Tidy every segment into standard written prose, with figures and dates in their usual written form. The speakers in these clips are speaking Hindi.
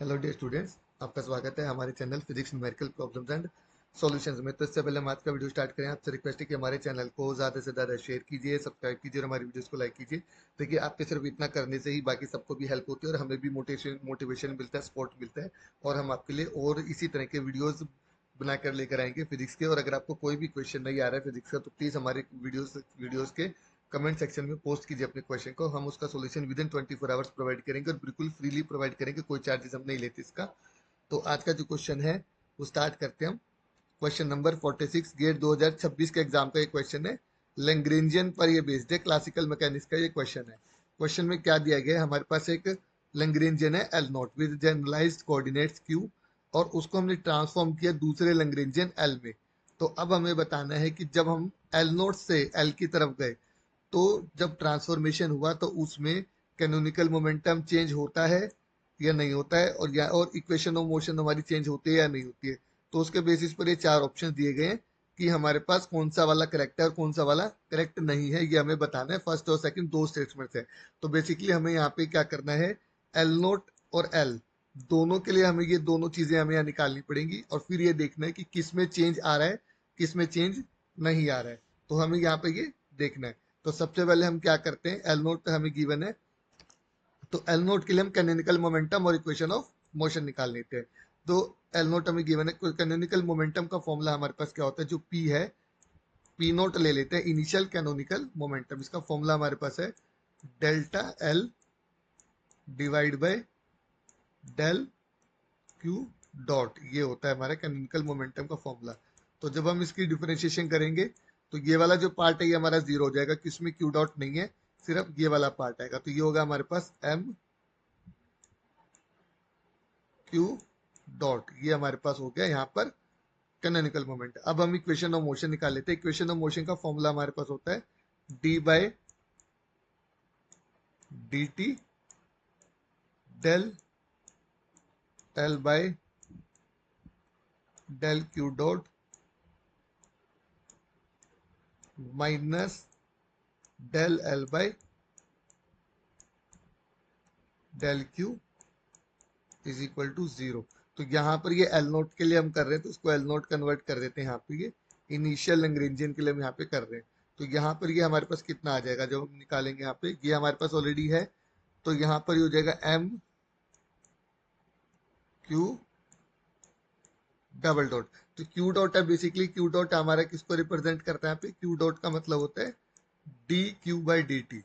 हेलो डियर स्टूडेंट्स, आपका स्वागत है हमारे channel physics numerical problems and solutions में। तो इससे पहले हम आज का वीडियो स्टार्ट करें, आपसे रिक्वेस्ट है कि हमारे चैनल को ज़्यादा से ज़्यादा शेयर कीजिए, सब्सक्राइब कीजिए और हमारी वीडियोस को लाइक कीजिए। देखिए, आपके सिर्फ इतना करने से ही बाकी सबको भी हेल्प होती है और हमें भी मोटिवेशन मिलता है, सपोर्ट मिलता है। और हम आपके लिए और इसी तरह के वीडियोज़ बनाकर लेकर आएंगे फिजिक्स के। और अगर आपको कोई भी क्वेश्चन नहीं आ रहा है फिजिक्स का, तो प्लीज़ हमारे वीडियोज़ के कमेंट सेक्शन में पोस्ट कीजिए अपने क्वेश्चन को। हम उसका solution with in 24 hours provide करेंगे और बिल्कुल फ्रीली प्रोवाइड करेंगे, कोई चार्जेस हम नहीं लेते इसका। तो आज का जो क्वेश्चन है वो स्टार्ट करते हैं हम। क्वेश्चन नंबर 46 गेट 2026 के एग्जाम का ये क्वेश्चन है। लैग्रेंजियन पर ये बेस्ड है, क्लासिकल मैकेनिक्स का ये क्वेश्चन है। क्वेश्चन में क्या दिया गया है, हमारे पास एक लैग्रेंजियन है L naught with generalised coordinates Q, और उसको हमने ट्रांसफॉर्म किया दूसरे लैग्रेंजियन एल में। तो अब हमें बताना है कि जब हम एल नोट से एल की तरफ गए, तो जब ट्रांसफॉर्मेशन हुआ तो उसमें कैनोनिकल मोमेंटम चेंज होता है या नहीं होता है, और इक्वेशन ऑफ मोशन हमारी चेंज होती है या नहीं होती है। तो उसके बेसिस पर ये चार ऑप्शन दिए गए हैं कि हमारे पास कौन सा वाला करेक्ट है और कौन सा वाला करेक्ट नहीं है, ये हमें बताना है। फर्स्ट और सेकंड दो स्टेटमेंट है। तो बेसिकली हमें यहाँ पे क्या करना है, एल नोट और एल दोनों के लिए हमें ये दोनों चीजें हमें यहाँ निकालनी पड़ेंगी और फिर ये देखना है कि किस में चेंज आ रहा है, किस में चेंज नहीं आ रहा है। तो हमें यहाँ पे ये देखना है। तो सबसे पहले हम क्या करते हैं, एल नोट हमें गिवन है, तो एल नोट के लिए हम कैनोनिकल मोमेंटम और इक्वेशन ऑफ मोशन निकाल लेते हैं। तो एल नोट हमें गिवन है, कैनोनिकल मोमेंटम का फॉर्मूला हमारे पास क्या होता है, जो पी है, पी नोट ले लेते हैं, इनिशियल कैनोनिकल मोमेंटम। इसका फॉर्मूला हमारे पास है delta L divide by del Q dot, ये होता है हमारा कैनोनिकल मोमेंटम का फॉर्मूला। तो जब हम इसकी डिफरेंशिएशन करेंगे तो ये वाला जो पार्ट है ये हमारा जीरो हो जाएगा, कि इसमें क्यू डॉट नहीं है, सिर्फ ये वाला पार्ट आएगा। तो ये होगा हमारे पास एम क्यू डॉट, ये हमारे पास हो गया यहाँ पर कैनोनिकल मोमेंट। अब हम इक्वेशन ऑफ मोशन निकाल लेते हैं। इक्वेशन ऑफ मोशन का फॉर्मूला हमारे पास होता है D by D T del L by del Q dot minus del L by del Q is equal to zero. तो यहाँ पर ये एल नोट के लिए हम कर रहे हैं, तो उसको एल नोट कन्वर्ट कर देते हैं यहाँ पे। ये इनिशियल लैग्रेंजियन के लिए हम यहाँ पे कर रहे हैं। तो यहाँ पर ये हमारे पास कितना आ जाएगा, जब हम निकालेंगे यहाँ पे, ये हमारे पास ऑलरेडी है। तो यहाँ पर ये हो जाएगा एम क्यू डबल डॉट। तो क्यू डॉट है, बेसिकली क्यू डॉट हमारा किसको रिप्रेजेंट करता है, यहाँ पे क्यू डॉट का मतलब होता है D Q by D T.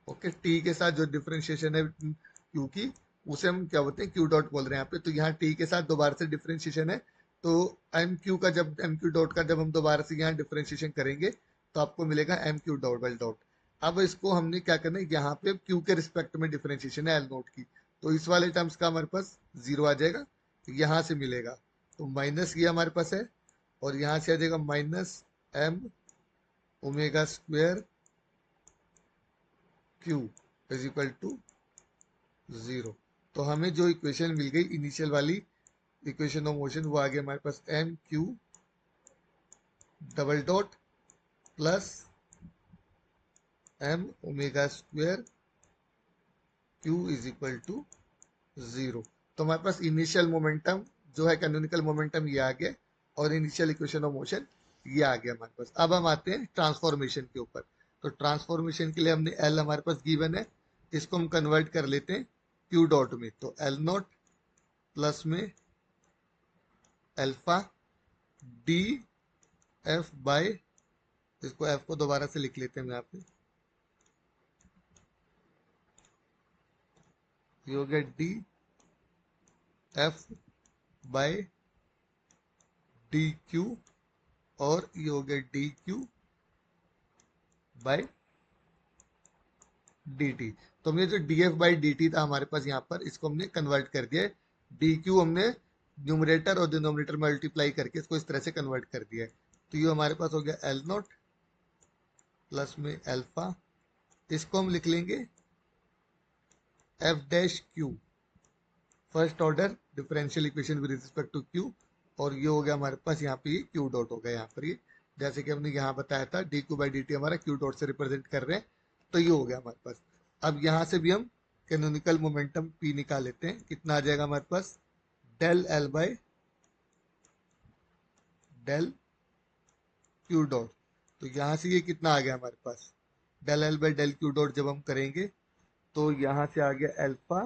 Okay, T के साथ जो डिफरेंशिएशन है क्यू की, उसे हम क्या बोलते हैं, क्यू डॉट बोल रहे हैं यहाँ पे। तो यहाँ टी के साथ दोबारा से डिफरेंशिएशन है, तो एम क्यू का, जब एम क्यू डॉट का जब हम दोबारा से यहाँ डिफरेंशिएशन करेंगे तो आपको मिलेगा M Q dot by dot. अब इसको हमने क्या करना है, यहाँ पे क्यू के रिस्पेक्ट में डिफरेंशिएशन है एल नोट की, तो इस वाले टर्म्स का हमारे पास जीरो आ जाएगा, तो यहाँ से मिलेगा। तो माइनस ये हमारे पास है, और यहाँ से आ जाएगा minus M omega square Q is equal to zero. तो हमें जो इक्वेशन मिल गई इनिशियल वाली इक्वेशन ऑफ मोशन, वो आ गया हमारे पास M Q double dot plus M omega square Q is equal to zero. तो हमारे पास इनिशियल मोमेंटम जो है, कैनोनिकल मोमेंटम, ये आ गया, और इनिशियल इक्वेशन ऑफ मोशन ये आ गया हमारे पास। अब हम आते हैं ट्रांसफॉर्मेशन के ऊपर। तो ट्रांसफॉर्मेशन के लिए हमने एल हमारे पास गिवन है, इसको हम कन्वर्ट कर लेते हैं क्यू डॉट में। तो एल नॉट प्लस में अल्फा डी एफ बाय, इसको एफ को दोबारा से लिख लेते हैं यहाँ पे, ये हो गया D F by D Q, और ये हो गया D Q by D T. तो हमने जो D F by D T था हमारे पास यहाँ पर, इसको हमने कन्वर्ट कर दिया है, डी क्यू हमने न्यूमरेटर और डिनोमिनेटर मल्टीप्लाई करके इसको इस तरह से कन्वर्ट कर दिया है। तो ये हमारे पास हो गया एल नॉट प्लस में अल्फा, इसको हम लिख लेंगे F dash Q, first order differential equation with respect to Q, और ये हो गया हमारे पास यहाँ पे क्यू डॉट हो गया यहाँ पर, ये जैसे कि हमने यहाँ बताया था D Q by D T हमारा क्यू डॉट से रिप्रेजेंट कर रहे हैं। तो ये हो गया हमारे पास। अब यहाँ से भी हम कैनोनिकल मोमेंटम P निकाल लेते हैं। कितना आ जाएगा हमारे पास, del L by del Q dot. तो यहाँ से ये कितना आ गया हमारे पास, del L by del Q dot जब हम करेंगे तो यहाँ से आ गया अल्फा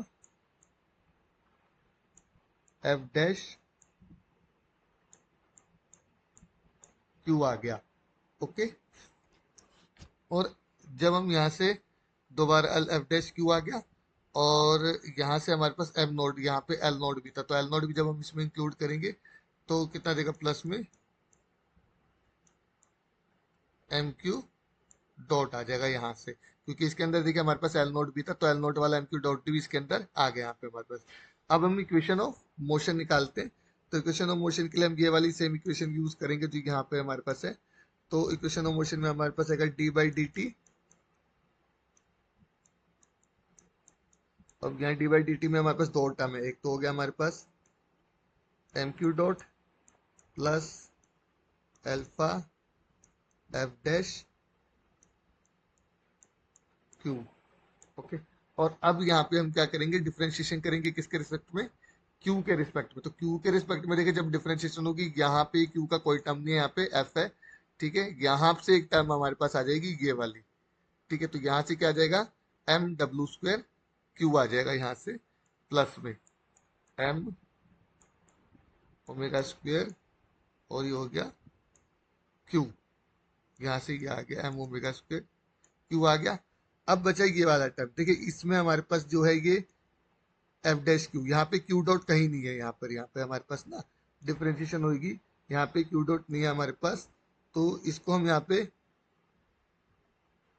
एफ डैश क्यू आ गया। ओके, और जब हम यहाँ से दोबारा एल एफ डैश क्यू आ गया, और यहाँ से हमारे पास एम नोड, यहाँ पे एल नोड भी था, तो एल नोड भी जब हम इसमें इंक्लूड करेंगे तो कितना देगा, प्लस में एम क्यू डॉट आ जाएगा यहाँ से, क्योंकि इसके अंदर देखिए हमारे पास एल नोट भी था, तो एल नोट वाला एम क्यू डॉट भी इसके अंदर आ गया यहाँ पे हमारे पास। अब हम इक्वेशन ऑफ मोशन निकालते हैं। तो इक्वेशन ऑफ मोशन के लिए हम ये वाली सेम इक्वेशन यूज करेंगे जो यहाँ पे हमारे पास है। तो इक्वेशन ऑफ मोशन में हमारे पास आएगा डी बाई डी टी। अब यहाँ डी बाई डी टी में हमारे पास दो टर्म है, एक तो हो गया हमारे पास M Q dot plus alpha F dash Q. Okay, और अब यहाँ पे हम क्या करेंगे, डिफरेंशिएशन करेंगे किसके रिस्पेक्ट में, क्यू के रिस्पेक्ट में। तो क्यू के रिस्पेक्ट में देखिए जब डिफरेंशिएशन होगी, यहाँ पे क्यू का कोई टर्म नहीं है, यहाँ पे एफ है, ठीक है। यहाँ से एक टर्म हमारे पास आ जाएगी ये वाली, ठीक है। तो यहाँ से क्या आ जाएगा, एम डब्ल्यू स्क्वायर क्यू आ जाएगा यहाँ से, प्लस में एम ओमेगा स्क्वायर, और ये हो गया क्यू, यहाँ से ये आ गया एम ओमेगा स्क्वायर क्यू आ गया। अब बचा ये वाला टर्म, देखिए इसमें हमारे पास जो है ये एफ डैश क्यू, यहाँ पे क्यू डॉट कहीं नहीं है, यहाँ पे हमारे पास ना डिफरेंशिएशन होगी, यहाँ पे क्यू डॉट नहीं है हमारे पास, तो इसको हम यहाँ पे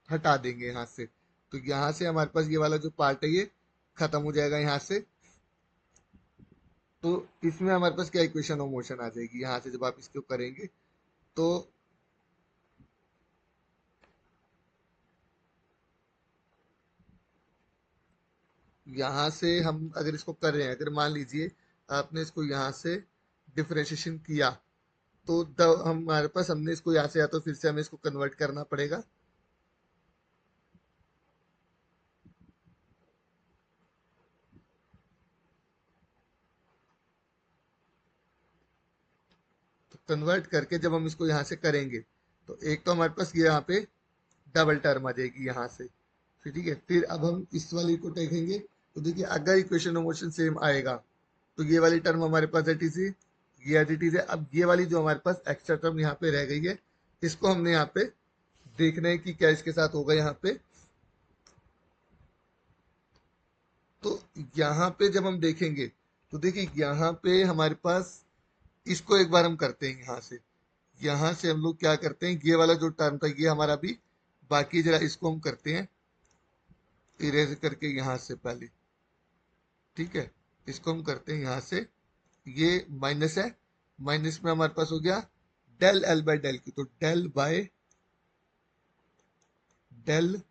हटा देंगे यहाँ से। तो यहाँ से हमारे पास ये वाला जो पार्ट है ये खत्म हो जाएगा यहाँ से। तो इसमें हमारे पास क्या इक्वेशन ऑफ मोशन आ जाएगी, यहाँ से जब आप इसको करेंगे तो यहाँ से हम अगर इसको कर रहे हैं, अगर मान लीजिए आपने इसको यहाँ से डिफरेंशिएशन किया, तो हमारे पास हमने इसको यहाँ से, या तो फिर से हमें इसको कन्वर्ट करना पड़ेगा। तो कन्वर्ट करके जब हम इसको यहाँ से करेंगे, तो एक तो हमारे पास ये यहाँ पे डबल टर्म आ जाएगी यहाँ से, फिर ठीक है। फिर अब हम इस वाली को देखेंगे, तो देखिए अगर इक्वेशन ऑफ मोशन सेम आएगा तो ये वाली टर्म हमारे पास एट इज ये एट इट इज है। अब ये वाली जो हमारे पास एक्स्ट्रा टर्म यहाँ पे रह गई है, इसको हमने यहाँ पे देखना है कि क्या इसके साथ होगा यहाँ पे। तो यहाँ पे जब हम देखेंगे तो देखिए यहाँ पे हमारे पास, इसको एक बार हम करते हैं यहाँ से हम लोग क्या करते हैं, ये वाला जो टर्म था ये हमारा भी बाकी, जरा इसको हम करते हैं इरेज करके यहाँ से पहले, ठीक है। इसको हम करते हैं यहाँ से, ये माइनस है, माइनस में हमारे पास हो गया del L by del Q, तो डेल बाय डेल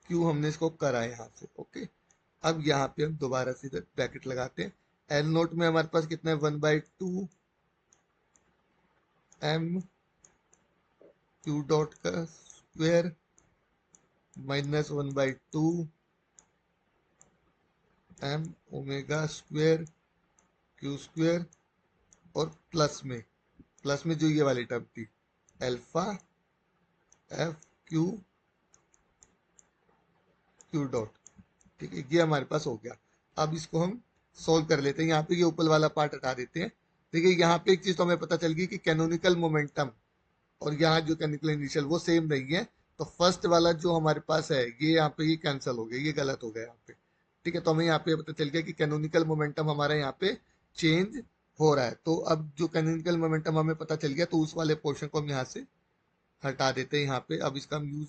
क्यू हमने इसको करा है यहाँ से। ओके, अब यहाँ पे हम दोबारा से ब्रैकेट लगाते हैं। एल नोट में हमारे पास कितना है, 1/2 एम क्यू डॉट का square minus 1/2 M omega square Q square, और प्लस में जो ये वाली टर्म थी alpha F Q Q dot, ठीक है। ये हमारे पास हो गया। अब इसको हम सोल्व कर लेते हैं, यहाँ पे ये ऊपर वाला पार्ट हटा देते हैं। देखिए यहाँ पे एक चीज तो हमें पता चल गई कि कैनोनिकल मोमेंटम और यहाँ जो कैनोनिकल इनिशियल वो सेम नहीं है। तो फर्स्ट वाला जो हमारे पास है ये यहाँ पे ये कैंसिल हो गया, ये गलत हो गया यहाँ पे, ठीक है। तो हमें यहाँ पे पता चल गया कि कैनोनिकल मोमेंटम हमारा यहाँ पे चेंज हो रहा है। तो अब जो कैनोनिकल मोमेंटम हमें पता चल गया, तो उस वाले पोर्शन को हम यहाँ से हटा देते हैं यहाँ पे। अब इसका हम यूज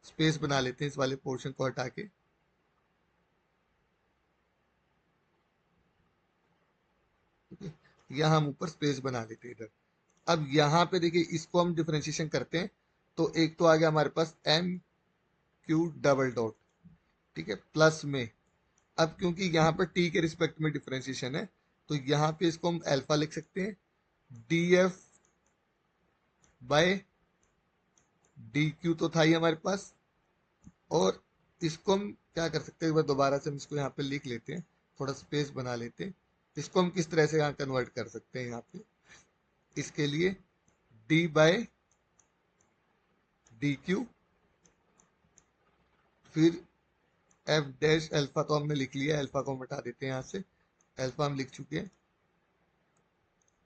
स्पेस बना लेते हैं इस वाले पोर्शन को हटा के, यहाँ हम ऊपर स्पेस बना लेते हैं इधर। अब यहाँ पे देखिए इसको हम डिफरेंशिएशन करते हैं, तो एक तो आ गया हमारे पास एम क्यू डबल डॉट, ठीक है, प्लस में, अब क्योंकि यहाँ पर टी के रिस्पेक्ट में डिफरेंशिएशन है, तो यहाँ पे इसको हम अल्फा लिख सकते हैं, D F by D Q तो था ही हमारे पास, और इसको हम क्या कर सकते हैं, एक बार दोबारा से हम इसको यहाँ पे लिख लेते हैं, थोड़ा स्पेस बना लेते हैं। इसको हम किस तरह से यहाँ कन्वर्ट कर सकते हैं, यहाँ पे इसके लिए डी बाय डी क्यू, फिर एफ डैश अल्फा तो हमने लिख लिया, अल्फा को हम हटा देते हैं यहाँ से, अल्फा हम लिख चुके हैं,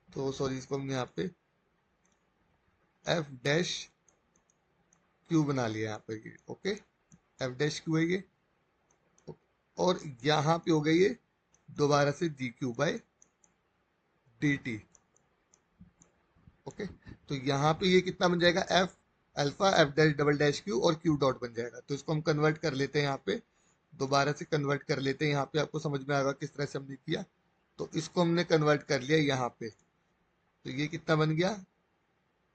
तो सॉरी इसको हमने यहाँ पे एफ डैश क्यू बना लिया यहाँ पे ये, ओके एफ डैश क्यू है ये, और यहाँ पे हो गई ये दोबारा से D Q by D T, okay. तो यहाँ पे ये कितना बन जाएगा, F alpha F dash double dash Q और क्यू डॉट बन जाएगा। तो इसको हम कन्वर्ट कर लेते हैं, यहाँ पे दोबारा से कन्वर्ट कर लेते हैं, यहाँ पे आपको समझ में आएगा किस तरह से हमने किया। तो इसको हमने कन्वर्ट कर लिया यहाँ पे, तो ये कितना बन गया,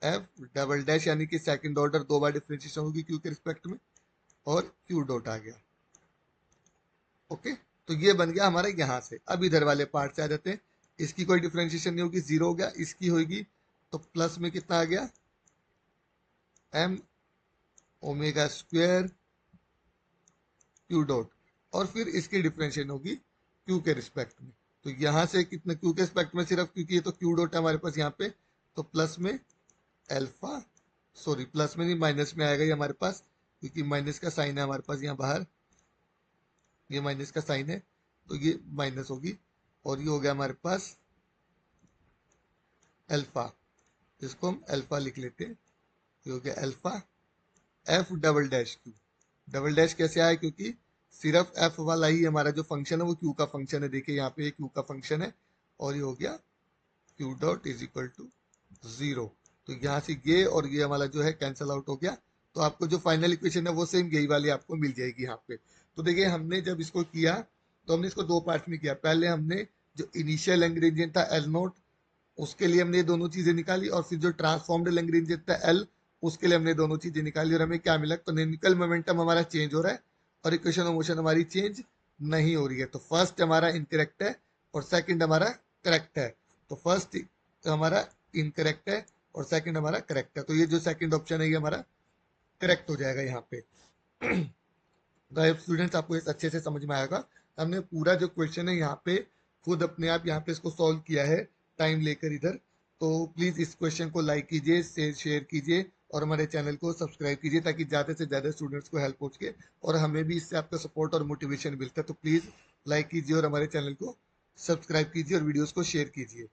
एफ डबल डैश यानी कि सेकंड ऑर्डर 2 बार डिफरेंशिएशन होगी क्यू के रिस्पेक्ट में, और क्यू डॉट आ गया, ओके। तो ये बन गया हमारा यहाँ से। अब इधर वाले पार्ट से आ जाते हैं, इसकी कोई डिफरेंशिएशन नहीं होगी, 0 हो गया, इसकी होगी तो प्लस में कितना आ गया, M omega square Q dot, और फिर इसकी डिफरेंशिएशन होगी क्यू के रिस्पेक्ट में। तो यहाँ से कितना क्यू के रिस्पेक्ट में सिर्फ, क्योंकि ये तो क्यू डॉट है हमारे पास यहाँ पे, तो प्लस में अल्फा, सॉरी प्लस में नहीं माइनस में आएगा ये हमारे पास, क्योंकि माइनस का साइन है हमारे पास यहाँ बाहर, ये माइनस का साइन है तो ये माइनस होगी, और ये हो गया हमारे पास अल्फा, इसको हम अल्फा लिख लेते हैं, ये हो गया alpha F double dash Q. Double dash कैसे आया, क्योंकि सिर्फ एफ वाला ही हमारा जो फंक्शन है वो क्यू का फंक्शन है, देखिए यहाँ पे क्यू का फंक्शन है, और ये हो गया Q dot is equal to 0। तो यहाँ से ये और ये हमारा जो है कैंसल आउट हो गया, तो आपको जो फाइनल इक्वेशन है वो सेम यही वाली आपको मिल जाएगी यहाँ पे। तो देखिए हमने जब इसको किया तो हमने इसको 2 पार्ट में किया, पहले हमने जो इनिशियल लैग्रेंजियन था एल नोट, उसके लिए हमने ये दोनों चीजें निकाली, और फिर जो ट्रांसफॉर्म्ड लैग्रेंजियन था एल, उसके लिए हमने दोनों चीजें निकाली, और हमें क्या मिला, कैनोनिकल मोमेंटम हमारा चेंज हो रहा है और इक्वेशन ऑफ मोशन हमारी चेंज नहीं हो रही है। तो फर्स्ट हमारा इनकरेक्ट है और सेकंड हमारा करेक्ट है। तो फर्स्ट हमारा इनकरेक्ट है और सेकंड हमारा करेक्ट है, तो ये जो सेकंड ऑप्शन है ये हमारा करेक्ट हो जाएगा यहाँ पे। तो स्टूडेंट्स आपको इस अच्छे से समझ में आएगा, हमने पूरा जो क्वेश्चन है यहाँ पे खुद अपने आप यहाँ पे इसको सॉल्व किया है टाइम लेकर इधर। तो प्लीज इस क्वेश्चन को लाइक कीजिए, शेयर कीजिए, और हमारे चैनल को सब्सक्राइब कीजिए, ताकि ज्यादा से ज्यादा स्टूडेंट्स को हेल्प हो सके और हमें भी इससे आपका सपोर्ट और मोटिवेशन मिलता है। तो प्लीज लाइक कीजिए और हमारे चैनल को सब्सक्राइब कीजिए और वीडियोस को शेयर कीजिए।